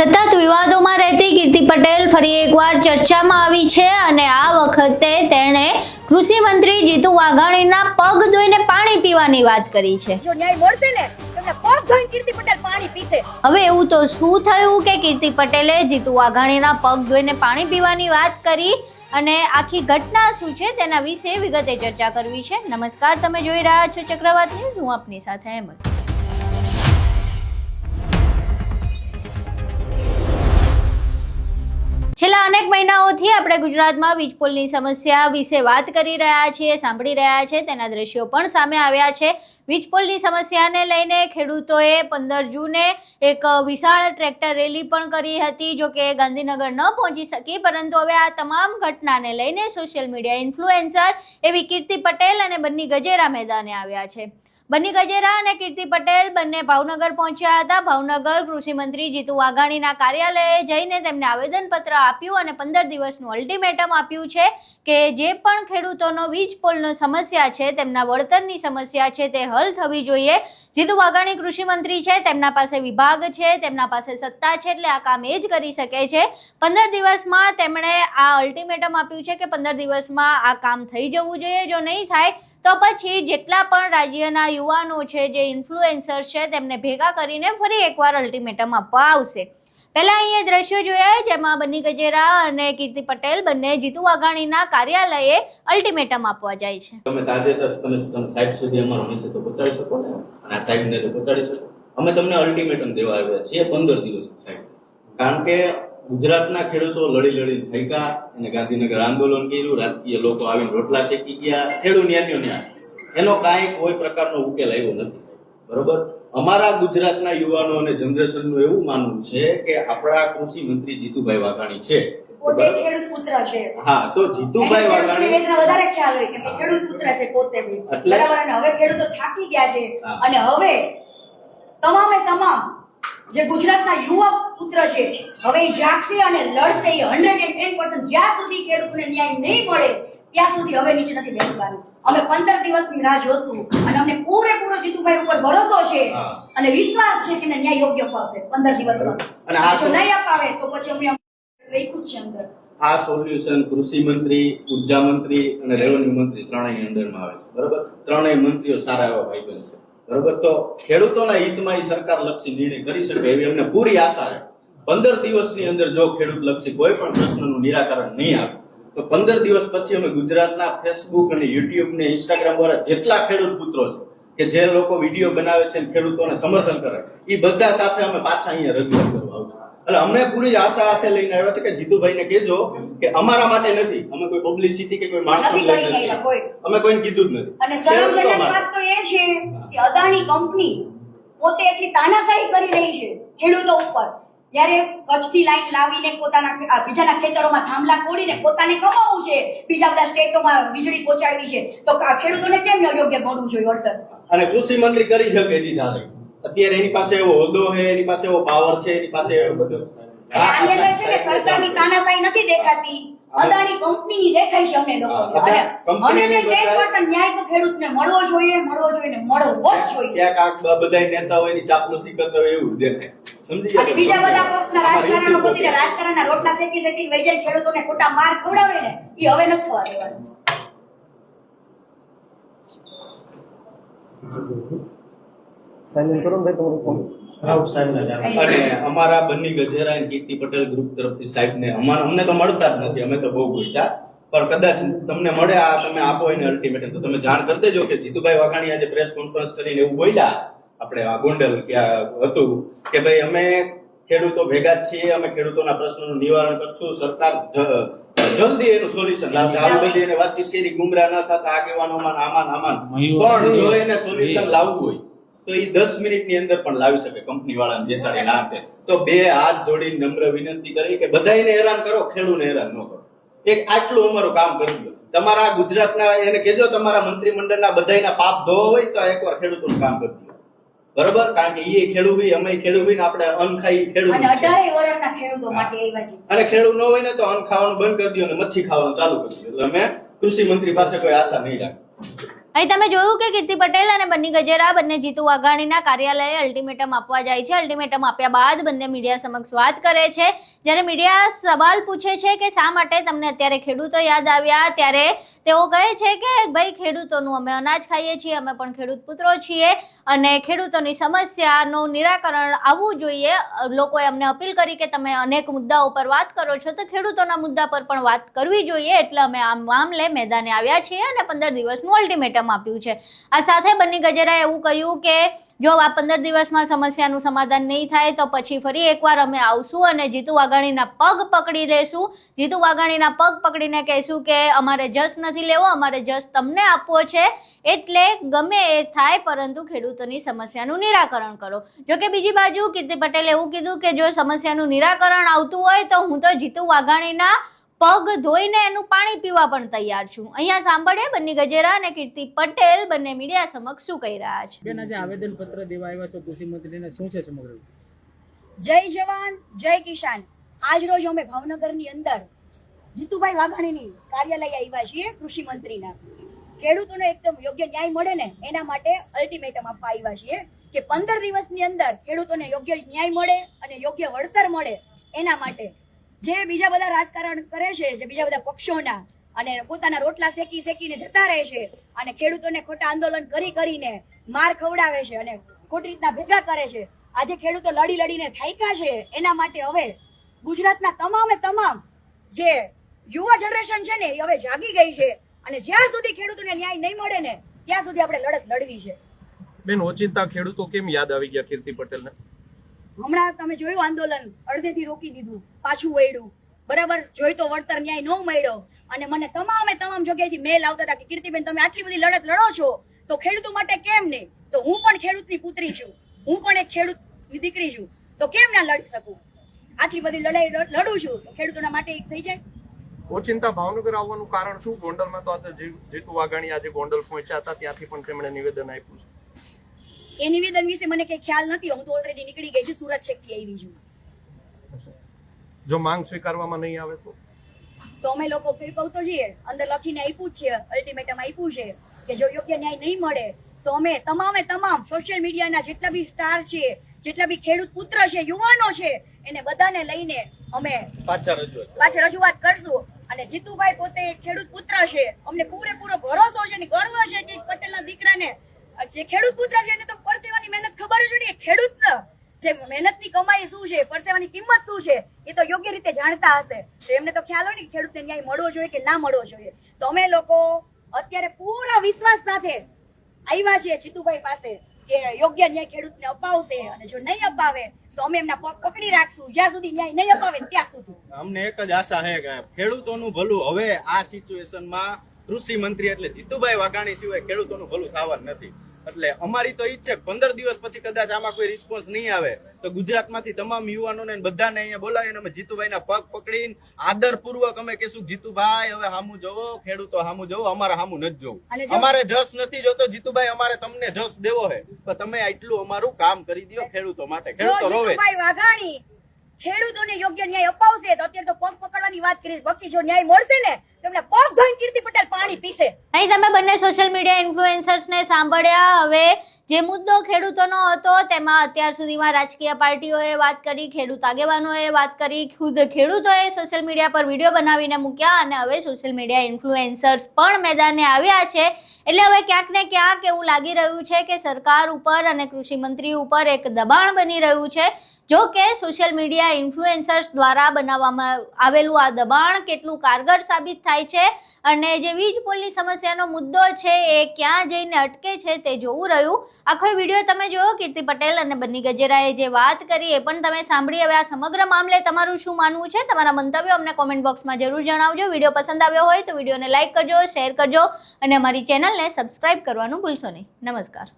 સતત વિવાદોમાં રહેતી કીર્તિ પટેલ ફરી એકવાર ચર્ચામાં આવી છે અને આ વખતે તેણે કૃષિ મંત્રી જીતુ વાઘાણીના પગ ધોઈને પાણી પીવાની વાત કરી છે। જો ન્યાય મળશે ને તમને પગ ધોઈને કીર્તિ પટેલ પાણી પીશે। હવે એવું તો શું થયું કે કીર્તિ પટેલે જીતુ વાઘાણીના પગ ધોઈને પાણી પીવાની વાત કરી અને આખી ઘટના શું છે તેના વિશે વિગતે ચર્ચા કરવી છે। નમસ્કાર, તમે જોઈ રહ્યા છો ચક્રવાત ન્યૂઝ, હું આપની સાથે અહેમદ। છેલ્લા અનેક મહિનાઓથી આપણે ગુજરાતમાં વીજ પોલની સમસ્યા વિશે વાત કરી રહ્યા છીએ, સાંભળી રહ્યા છે, તેના દ્રશ્યો પણ સામે આવ્યા છે। વીજ પોલની સમસ્યાને લઈને ખેડૂતોએ 15 જૂને એક વિશાળ ટ્રેક્ટર રેલી પણ કરી હતી, જો કે ગાંધીનગર ન પહોંચી શકી, પરંતુ હવે આ તમામ ઘટનાને લઈને સોશિયલ મીડિયા ઇન્ફ્લુએન્સર એવી કીર્તિ પટેલ અને બન્ની ગજેરા મેદાને આવ્યા છે। બન્ની ગજેરા અને કીર્તિ પટેલ બંને ભાવનગર પહોંચ્યા હતા। ભાવનગર કૃષિ મંત્રી જીતુ વાઘાણીના કાર્યાલયે જઈને તેમને આવેદનપત્ર આપ્યું અને 15 દિવસનું અલ્ટિમેટમ આપ્યું છે કે જે પણ ખેડૂતોનો વીજ પોલનો સમસ્યા છે, તેમના વળતરની સમસ્યા છે, તે હલ થવી જોઈએ। જીતુ વાઘાણી કૃષિ મંત્રી છે, તેમના પાસે વિભાગ છે, તેમના પાસે સત્તા છે, એટલે આ કામ એ જ કરી શકે છે। 15 દિવસમાં તેમણે આ અલ્ટિમેટમ આપ્યું છે કે 15 દિવસમાં આ કામ થઈ જવું જોઈએ। જો નહીં થાય તો પછી જેટલા પણ રાજ્યના યુવાનો છે, જે ઇન્ફ્લુએન્સર છે, તેમને ભેગા કરીને ફરી એકવાર અલ્ટિમેટમ આપવા આવશે। પહેલા અહીંયા દ્રશ્યો જોયા જેમાં બન્ની ગજેરા અને કીર્તિ પટેલ બંને જીતુ વાઘાણીના કાર્યાલયે અલ્ટિમેટમ આપવા જાય છે। તમે તાજેતર તમે સાહેબ સુધી અમારો મેસેજ તો પહોંચાડી શકો ને, અને આ સાહેબને તો પહોંચાડી શકો। અમે તમને અલ્ટિમેટમ દેવા આવ્યા છીએ 15 દિવસ સાહેબ, કારણ કે ગુજરાતના ખેડૂતો લડી થાક્યા અને ગાંધીનગર આંદોલન કર્યું, રાજકીય લોકો આવીને રોટલા શેકી ગયા, ખેડૂત ન્યા એનો કાંઈ કોઈ પ્રકારનો ઉકેલ આવ્યો નથી, બરોબર। અમારા ગુજરાતના યુવાનો અને જનરેશનનું એવું માનવું છે કે આપણા કૃષિ મંત્રી જીતુભાઈ વાઘાણી છે, પોતે ખેડૂત પુત્ર છે। હા, તો જીતુભાઈ વાઘાણી વધારે ખ્યાલ હોય કે ખેડૂત પુત્ર છે પોતે બી, બરાબર। અને હવે ખેડૂતો થાકી ગયા છે અને હવે તમામ જે ગુજરાતના યુવા પુત્ર છે હવે એ જાગશે અને લડશે 110%। જ્યાં સુધી ખેડૂતને ન્યાય નહીં મળે ત્યાં સુધી હવે નીચે નથી બેસવાનું। અમે 15 દિવસની રાહ જોશું અને અમને પૂરેપૂરો જીતુભાઈ ઉપર ભરોસો છે અને વિશ્વાસ છે કે ન્યાય યોગ્ય મળશે 15 દિવસમાં। અને આ જો નહીં અપાવે તો પછી અમે લખ્યું છે અંદર આ સોલ્યુશન કૃષિ મંત્રી, ઉર્જા મંત્રી અને રેવન્યુ મંત્રી ત્રણેય અંડરમાં આવે છે, બરોબર। ત્રણેય મંત્રીઓ સારા એવા ભાઈબંધ છે, બરોબર। તો ખેડૂતોના હિતમાં એ સરકાર લક્ષી નિર્ણય કરી શકે એવી અમને પૂરી આશા છે। 15 દિવસની અંદર જો ખેડૂત લક્ષી કોઈ પણ પ્રશ્નનું નિરાકરણ નહીં આવે તો 15 દિવસ પછી અમે ગુજરાતના ફેસબુક અને યુટ્યુબ ને ઇન્સ્ટાગ્રામ દ્વારા જેટલા ખેડૂત પુત્રો છે કે જે લોકો વિડીયો બનાવે છે અને ખેડૂતોને સમર્થન કરે, એ બધા સાથે અમે પાછા અહીંયા રજૂઆત કરવા આવશું। એટલે અમને પૂરી આશા સાથે લઈને આવ્યા છે કે જીતુભાઈને કહેજો કે અમારા માટે નથી, અમે કોઈ પબ્લિસિટી કે કોઈ માણસ અમે કોઈને કીધું જ નથી। અને શરમજનક વાત તો એ છે કે અદાણી કંપની પોતે એટલી તાનાશાહી કરી રહી છે ખેડૂતો ઉપર, જ્યારે કચ્છથી લાઈન લાવીને પોતાના બીજાના ખેતરોમાં થાંભલા તોડીને પોતાને કમાવું છે, બીજા બધા સ્ટેટોમાં વીજળી પહોંચાડવી છે, તો ખેડૂતોને કેમ યોગ્ય મળવું જોઈએ વળતર? અને કૃષિ મંત્રી કરી શકે દીધા અત્યારે એની પાસે એવો હોદ્દો છે, એની પાસે એવો પાવર છે, એની પાસે એવો બધો આની અંદર છે કે સરકારની તાનાશાહી નથી દેખાતી, અદાણી કંપનીની દેખાય છે અમને લોકોને। અને 110% ન્યાય તો ખેડૂતને મળવો જોઈએ ને મળવો જ જોઈએ। ક્યાંક આ બધા નેતાઓ એની ચાપલુસી કરતા હોય એવું દેખાય, સમજી ગયા? અને બીજા બધા પક્ષના રાજકારણો પોતે રાજકારણના રોટલા શેકી વૈજન ખેડૂતોને ખોટા માર ખવડાવે ને એ હવે નથી થવા દેવાનું। અને અમારા બન્ની ગજેરા અને કીર્તિ પટેલ ગ્રુપ તરફથી સાહેબને અમને તો મળતા જ નથી, અમે તો બહુ ગોઈતા, પણ કદાચ તમને મળે આ તમે આપો એને અલ્ટિમેટમ તો તમે જાણ કરી દેજો કે જીતુભાઈ વાઘાણી આજે પ્રેસ કોન્ફરન્સ કરીને એવું બોલ્યા, આપણે આ ગોંડલ ક્યાં હતું કે ભાઈ અમે ખેડૂતો ભેગા જ છીએ, અમે ખેડૂતોના પ્રશ્નોનું નિવારણ કરશું, સરકાર જલ્દી એનું સોલ્યુશન લાવશે। આવી બધી એને વાતચીત કરી, ગુમરાહ ન થતા આગેવાનોમાં આમાન પણ જો એને સોલ્યુશન લાવવું હોય તો એ 10 મિનિટની અંદર પણ લાવી શકે કંપની વાળાને બેસાડી નાખે। તો બે હાથ જોડીને નમ્ર વિનંતી કરી કે બધાને હેરાન કરો, ખેડૂતને હેરાન ન કરો। એક આટલું અમારું કામ કરી દો। તમારા ગુજરાતના એને કહેજો તમારા મંત્રીમંડળના બધાના પાપ ધોવા હોય તો એકવાર ખેડૂતોનું કામ કરી દો, બરોબર? કારણ કે એ ખેડૂત હોય, અમે ખેડૂત હોય ને આપણે અન્ન ખાઈ ખેડૂત અને 18 વર્ષના ખેડૂતો માટે આવ્યા છે, અને ખેડૂત ન હોય ને તો અન્ન ખાવાનું બંધ કરી દો અને મચ્છી ખાવાનું ચાલુ કરી દો। એટલે અમે કૃષિ મંત્રી પાસે કોઈ આશા નહીં રાખી। અહીં તમે જોયું કે કીર્તિ પટેલ અને બન્ની ગજેરા બંને જીતુ વાઘાણીના કાર્યાલયે અલ્ટિમેટમ આપવા જાય છે. અલ્ટિમેટમ આપ્યા બાદ બંને મીડિયા સમક્ષ વાત કરે છે. જ્યારે મીડિયા સવાલ પૂછે છે કે શા માટે તમને અત્યારે ખેડૂતો યાદ આવ્યા, ત્યારે તેઓ કહે છે કે ભાઈ ખેડૂતોનું અમે અનાજ ખાઈએ છીએ, અમે પણ ખેડૂત પુત્રો છીએ અને ખેડૂતોની સમસ્યાનું નિરાકરણ આવવું જોઈએ. લોકોએ અમને અપીલ કરી કે તમે અનેક મુદ્દાઓ પર વાત કરો છો તો ખેડૂતોના મુદ્દા પર પણ વાત કરવી જોઈએ, એટલે અમે આ મામલે મેદાને આવ્યા છીએ અને 15 દિવસનું અલ્ટિમેટમ આપ્યું છે. આ સાથે બન્ની ગજેરાએ એવું કહ્યું કે જો આ 15 દિવસમાં સમસ્યાનું સમાધાન નહીં થાય તો પછી ફરી એકવાર અમે આવશું અને જીતુ વાઘાણીના પગ પકડી લેશું. જીતુ વાઘાણીના પગ પકડીને કહેશું કે અમારે જસ નથી લેવો, અમારે જસ તમને આપવો છે, એટલે ગમે એ થાય પરંતુ ખેડૂતોની સમસ્યાનું નિરાકરણ કરો. જોકે બીજી બાજુ કીર્તિ પટેલે એવું કીધું કે જો સમસ્યાનું નિરાકરણ આવતું હોય તો હું તો જીતુ વાઘાણીના પગ ધોઈને એનું પાણી પીવા પણ તૈયાર છું. અહીંયા સાંભળે બન્ની ગજેરા અને કીર્તિ પટેલ બંને મીડિયા સમક્ષ શું કહી રહ્યા છે. બેન, આજે આવેદન પત્ર દેવા આવ્યા છો કૃષિ મંત્રીને, શું છે સમગ્ર? જય જવાન જય કિસાન. આજ રોજ અમે ભાવનગરની અંદર જીતુભાઈ વાઘાણીની કાર્યાલય આવ્યા છીએ કૃષિ મંત્રીના. ખેડૂતોને એકદમ યોગ્ય ન્યાય મળે ને એના માટે અલ્ટિમેટમ આપવા આવ્યા છીએ કે 15 દિવસની અંદર ખેડૂતોને યોગ્ય ન્યાય મળે અને યોગ્ય વળતર મળે એના માટે. જે બીજા બધા રાજકારણ કરે છે, જે બીજા બધા પક્ષોના, અને પોતાના રોટલા શેકીને જતા રહે છે અને ખેડૂતોને ખોટા આંદોલન કરીને માર ખવડાવે છે અને ખોટી રીતના ભેગા કરે છે. આજે ખેડૂતો લડીને થાક્યા છે. એના માટે હવે ગુજરાતના તમામ જે યુવા જનરેશન છે ને એ હવે જાગી ગઈ છે અને જ્યાં સુધી ખેડૂતોને ન્યાય નહીં મળે ને ત્યાં સુધી આપણે લડત લડવી છે. બેન, ઓચિંતા ખેડૂતો કેમ યાદ આવી ગયા કીર્તિ પટેલને? હમણાં તમે જોયું આંદોલન અડધેથી રોકી દીધું, પાછું વળ્યું, બરાબર. જોઈ તો વળતર ન્યાય ન મળ્યો અને મને તમામ જગ્યાએથી મેલ આવતા હતા કે કીર્તિબેન તમે આટલી બધી લડત લડો છો તો ખેડૂતો માટે કેમ નહીં? તો હું પણ ખેડૂતની પુત્રી છું, હું પણ એક ખેડૂતની દીકરી છું, તો કેમ ના લડી શકું? આટલી બધી લડાઈ લડું છું તો ખેડૂતોના માટે એક થઈ જાય. ઓચિંતા ભાવનગર આવવાનું કારણ શું? ગોંડલમાં તો આજે જીતુ વાઘાણી આજે ગોંડલ પહોંચ્યા હતા, ત્યાંથી પણ તેમણે નિવેદન આપ્યું છે. એ નિવેદન વિશે મને કઈ ખ્યાલ નથી. હું તો ઓલરેડી નીકળી ગઈ છું, સુરત છેકથી આવી છું. જો માંગ સ્વીકારવામાં નહીં આવે તો અમે લોકો કહું તો છીએ, અંદર લખીને આપ્યું છે, અલ્ટિમેટમ આપ્યું છે કે જો યોગ્ય ન્યાય નહીં મળે તો અમે તમામ સોશિયલ મીડિયાના જેટલા બી સ્ટાર છે, જેટલા બી ખેડૂત પુત્ર છે, યુવાનો છે, એને બધાને લઈને અમે પાછળ રજૂઆત કરશું. અને જીતુભાઈ પોતે ખેડૂત પુત્ર છે, અમને પૂરેપૂરો ભરોસો છે અને ગર્વ છે કે પટેલના દીકરાને જે ખેડૂત પુત્ર છે એને તો પરસેવાની મહેનત ખબર જ હોય. ખેડૂતને જે મહેનતની કમાઈ શું છે, પરસેવાની કિંમત શું છે એ તો યોગ્ય રીતે જાણતા હશે. તો એમને તો ખ્યાલ હોય ને ખેડૂતને ન્યાય મળવો જોઈએ કે ના મળવો જોઈએ. તો અમે લોકો અત્યારે પૂરા વિશ્વાસ સાથે આવ્યા છીએ જીતુભાઈ પાસે કે યોગ્ય ન્યાય ખેડૂતને અપાવશે અને જો નહીં અપાવે તો અમે એમના પગ પકડી રાખશું જ્યાં સુધી ન્યાય નહીં અપાવે ત્યાં સુધી. અમને એક જ આશા છે કે ખેડૂતોનું ભલું હવે આ સિચ્યુએશનમાં કૃષિ મંત્રી એટલે જીતુભાઈ વાઘાણી સિવાય ખેડૂતોનું ભલું થવાનું નથી. એટલે અમારી તો ઈચ્છા 15 દિવસ પછી કદાચ આમાં કોઈ રિસ્પોન્સ નહીં આવે તો ગુજરાતમાંથી તમામ યુવાનોને બધાને અહીંયા બોલાવીને અમે જીતુભાઈના પગ પકડીને આદરપૂર્વક અમે કહેશું જીતુભાઈ હવે હામું જોવો, ખેડૂતો હામું જોવો, અમારે હામું નથી જોવું. અમારે જસ નથી જોતો જીતુભાઈ, અમારે તમને જસ દેવો છે તો તમે આટલું અમારું કામ કરી દો ખેડૂતો માટે. ખેડૂતો રોવે. જીતુભાઈ વાઘાણી ખેડૂતોને યોગ્ય ન્યાય અપાવશે તો અત્યારે તો પગ પકડવાની વાત કરી, બાકી જો ન્યાય મળશે ને તો એમને પગ ધોઈને કીર્તિ પટેલ પાણી પીશે. અહીં તમે બંને સોશિયલ મીડિયા ઇન્ફ્લુએન્સર્સને સાંભળ્યા. હવે જે મુદ્દો ખેડૂતોનો હતો તેમાં અત્યાર સુધીમાં રાજકીય પાર્ટીઓએ વાત કરી, ખેડૂત આગેવાનોએ વાત કરી, ખુદ ખેડૂતોએ સોશિયલ મીડિયા પર વિડીયો બનાવીને મૂક્યા અને હવે સોશિયલ મીડિયા ઇન્ફ્લુએન્સર્સ પણ મેદાને આવ્યા છે. એટલે હવે ક્યાંક ને ક્યાંક એવું લાગી રહ્યું છે કે સરકાર ઉપર અને કૃષિ મંત્રી ઉપર એક દબાણ બની રહ્યું છે. જો કે સોશિયલ મીડિયા ઇન્ફ્લુએન્સર્સ દ્વારા બનાવવામાં આવેલું આ દબાણ કેટલું કારગર સાબિત થાય છે અને જે વીજ પોલની સમસ્યાનો મુદ્દો છે એ ક્યાં જઈને અટકે છે તે જોવું રહ્યું. આખો વિડીયો તમે જોયો, કીર્તિ પટેલ અને બન્ની ગજેરાએ જે વાત કરી એ પણ તમે સાંભળી. હવે આ સમગ્ર મામલે તમારું શું માનવું છે? તમારા મંતવ્યો અમને કોમેન્ટ બોક્સમાં જરૂર જણાવજો. વિડીયો પસંદ આવ્યો હોય તો વિડીયોને લાઇક કરજો, શેર કરજો અને અમારી ચેનલને સબસ્ક્રાઇબ કરવાનું ભૂલશો નહીં. નમસ્કાર.